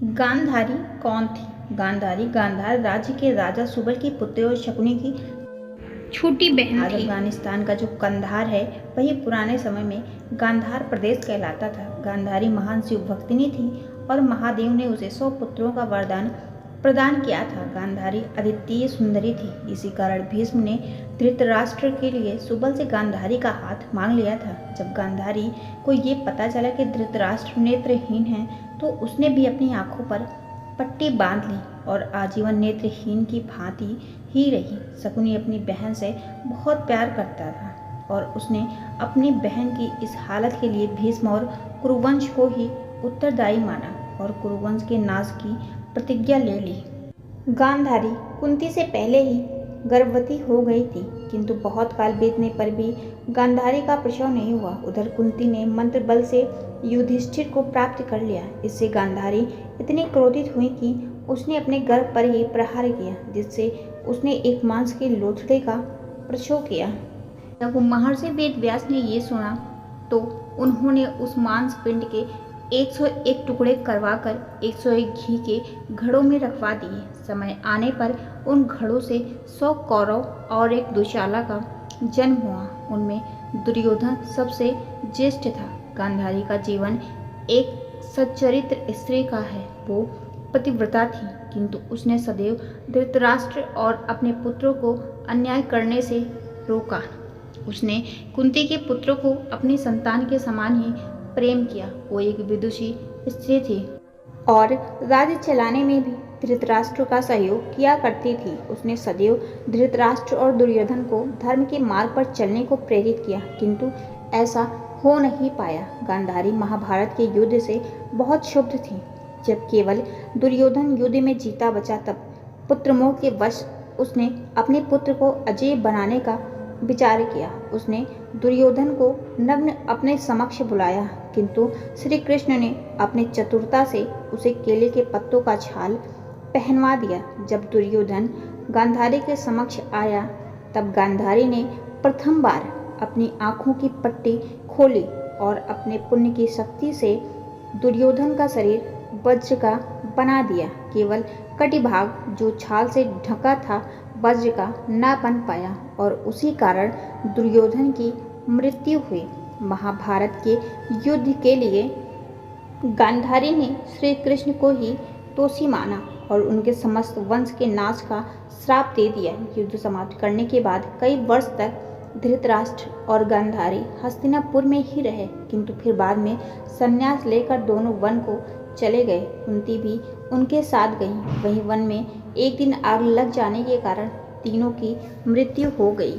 गांधारी कौन थी? गांधारी गांधार राज्य के राजा सुबल की पुत्री और शकुनी की छोटी बहन थी। अफगानिस्तान का जो कंधार है वही पुराने समय में गांधार प्रदेश कहलाता था। गांधारी महान शिव भक्तिनी थी और महादेव ने उसे 100 पुत्रों का वरदान प्रदान किया था। गांधारी अद्वितीय सुंदरी थी। इसी कारण भीष्म ने धृतराष्ट्र के लिए सुबल से गांधारी का हाथ मांग लिया था। जब गांधारी को ये पता चला कि धृतराष्ट्र नेत्रहीन है तो उसने भी अपनी आंखों पर पट्टी बांध ली और आजीवन नेत्रहीन की भांति ही रही। शकुनी अपनी बहन से बहुत प्यार करता था और उसने अपनी बहन की इस हालत के लिए भीष्म और कुरुवंश को ही उत्तरदायी माना और कुरुवंश के नाश की प्रतिज्ञा ले ली। गांधारी कुंती से पहले ही गर्भवती हो गई थी, किंतु बहुत काल बीतने पर भी गांधारी का प्रसव नहीं हुआ। उधर कुंती ने मंत्र बल से युधिष्ठिर को प्राप्त कर लिया। इससे गांधारी इतनी क्रोधित हुई कि उसने अपने गर्भ पर ही प्रहार किया, जिससे उसने एक मांस के लोथड़े का प्रसव किया। जब महर्षि वेदव्यास ने ये सुना तो उन्होंने उस मांस पिंड के 101 टुकड़े करवाकर 101 घी के घड़ों में रखवा दिए। समय आने पर उन घड़ों से 100 कौरव और एक दुशाला का जन्म हुआ। उनमें दुर्योधन सबसे ज्येष्ठ था। गांधारी का जीवन एक सच्चरित्र स्त्री का है। वो पतिव्रता थी, किंतु उसने सदैव धृतराष्ट्र और अपने पुत्रों को अन्याय करने से रोका। उसने कुंती के पुत्रों को अपनी संतान के समान ही प्रेम किया। वो एक विदुषी स्त्री थी और राज्य चलाने में भी धृतराष्ट्र का सहयोग किया करती थी। उसने सदैव धृतराष्ट्र और दुर्योधन को धर्म के मार्ग पर चलने को प्रेरित किया, किंतु ऐसा हो नहीं पाया। गांधारी महाभारत के युद्ध से बहुत क्षुब्ध थी। जब केवल दुर्योधन युद्ध में जीता बचा तब पुत्रमोह के वश उसने अपने पुत्र को अजेय बनाने का विचार किया। उसने दुर्योधन को नग्न अपने समक्ष बुलाया, किंतु श्री कृष्ण ने अपनी चतुरता से उसे केले के पत्तों का छाल पहनवा दिया। जब दुर्योधन गांधारी के समक्ष आया तब गांधारी ने प्रथम बार अपनी आंखों की पट्टी खोली और अपने पुण्य की शक्ति से दुर्योधन का शरीर वज्र का बना दिया। केवल कटिभाग जो छाल से ढका था वज्र का न बन पाया और उसी कारण दुर्योधन की मृत्यु हुई। महाभारत के युद्ध के लिए गांधारी ने श्री कृष्ण को ही दोषी माना और उनके समस्त वंश के नाश का श्राप दे दिया। युद्ध समाप्त करने के बाद कई वर्ष तक धृतराष्ट्र और गांधारी हस्तिनापुर में ही रहे, किंतु फिर बाद में संन्यास लेकर दोनों वन को चले गए। कुंती भी उनके साथ गई। वहीं वन में एक दिन आग लग जाने के कारण तीनों की मृत्यु हो गई।